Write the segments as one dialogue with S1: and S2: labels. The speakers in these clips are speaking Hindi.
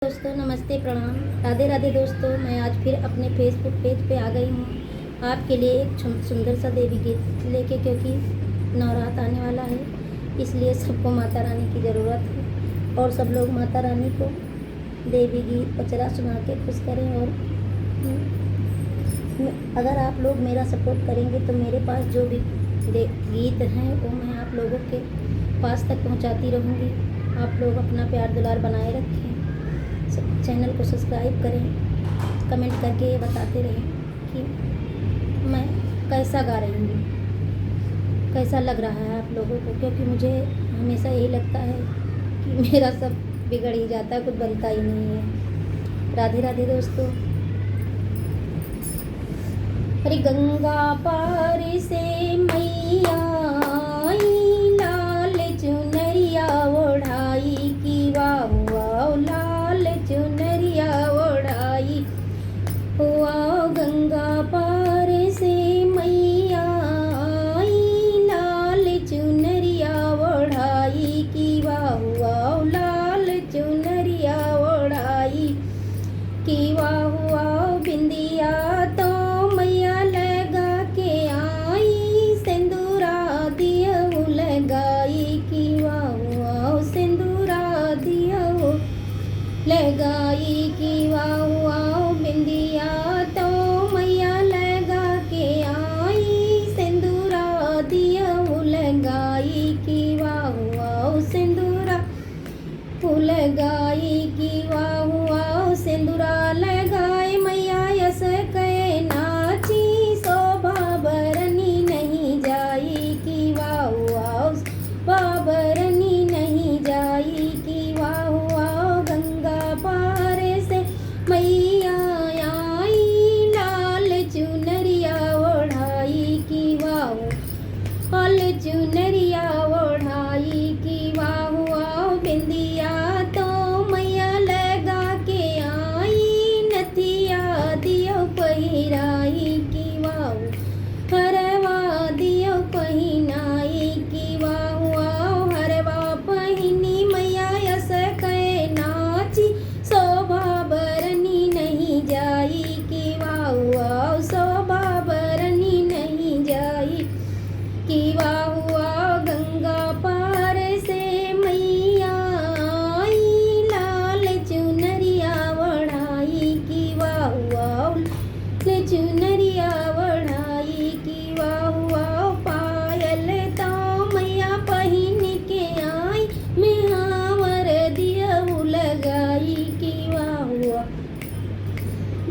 S1: दोस्तों नमस्ते प्रणाम राधे राधे दोस्तों। मैं आज फिर अपने फेसबुक पेज पे आ गई हूँ आपके लिए एक सुंदर सा देवी गीत लेके, क्योंकि नवरात आने वाला है, इसलिए सबको माता रानी की ज़रूरत है और सब लोग माता रानी को देवी गीत पचरा सुना के खुश करें। और अगर आप लोग मेरा सपोर्ट करेंगे तो मेरे पास जो भी गीत हैं वो मैं आप लोगों के पास तक पहुँचाती रहूँगी। आप लोग अपना प्यार दुलार बनाए रखें, चैनल को सब्सक्राइब करें, कमेंट करके ये बताते रहें कि मैं कैसा गा रही हूँ, कैसा लग रहा है आप लोगों को, क्योंकि मुझे हमेशा यही लगता है कि मेरा सब बिगड़ ही जाता है, कुछ बनता ही नहीं है। राधे राधे दोस्तों। अरे गंगा पार से मैया आई, लाल चुनरिया ओढ़ाई की वाह वाह, लाल चुनरिया ओढ़ाई। वाह गंगा पार से मैया आई, लाल चुनरिया ओढ़ाई की वाह वाह, लाल चुनरिया ओढ़ाई की वाह वाह। बिंदिया तो मैया लगा के आई, सिंदूरा दिया लगाई की वाह वाह, सिंदूरा दिया लगाई की वाह वाह। बिंदिया तो मैया लगा के आई, सिंदूरा दिया लगाई की वाह वाह, सिंदूरा लगाई की वाह वाह। सिंदूरा लगाए मैया यस कहे नाची, शोभा बरनी नहीं जाई की वाह वाह, बाबरनी नहीं जाई की वाह वाह। गंगा पार से मैया आई, लाल चुनरिया ओढ़ाई की वाह, लाल चुनरिया ओढ़ाई की वाह वाह। बिंदिया तो मैया लगा के आई, नथिया दियो पहिराई की वाह, हरवा दियो पहिनाई की वाह वाह। हरवा पहिनी मैया यस कहे नाची, शोभा बरनी नहीं जाई की वाह वाह, शोभा बरनी नहीं जाई की वाह वाह। गंगा पार से मैया आई, लाल चुनरिया ओढ़ाई की वाह वाह, लाल चुनरिया ओढ़ाई की वाह वाह। पायल तो मैया पहिन के आई, मेहावर दिया लगाई की वाह वाह।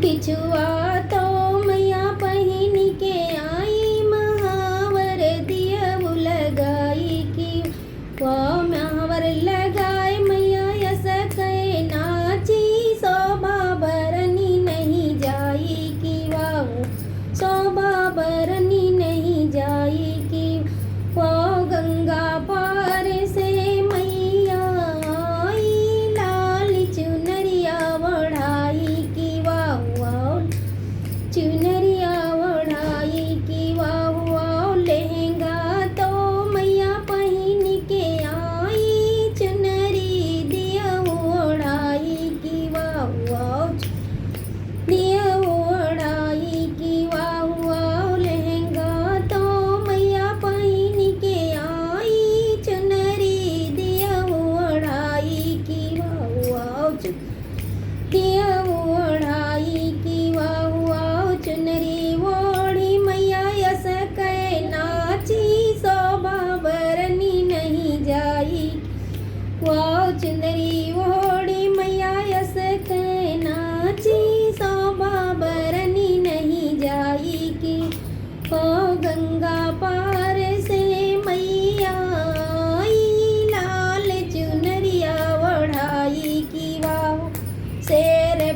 S1: बिछुआ तो मैया पहिन के आई, महावर दिया लगाई की वाह, महावर लगाए मैया यस कहे नाची, शोभा बरनी नहीं जाई की वाह, शोभा बरनी नहीं जाई की वाह। गंगा पार से मैया आई, लाल चुनरिया ओढ़ाई की वाह वाह, चुनरिया ओढ़ाई की वाह वाह। लहंगा तो मैया पहिन के आई, चुनरी दिया ओढ़ाई की वाह वाह, दिया ओढ़ाई की वाह वाह। लहंगा तो मैया पहिन के आई, चुनरी दिया ओढ़ाई की वाह वाह, दिया ओढ़ाई की वाह वाह। चुनरी ओढ़ी मैया यस कहे नाची, शोभा बरनी नहीं जाई वाह। चुनरी ओढ़ी मैया यस कहे नाची, शोभा बरनी नहीं जाई की ओ। गंगा पार से मैया आई, लाल चुनरिया ओढ़ाई की वाह, शेर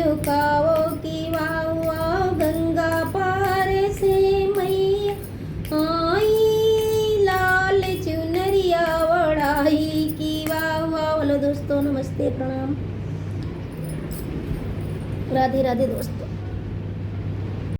S1: झुकाओ कि वाह वाह गंगा पार से मैया आई लाल चुनरिया वड़ाई की वाह वाह। हेलो दोस्तों, नमस्ते, प्रणाम, राधे राधे दोस्तों।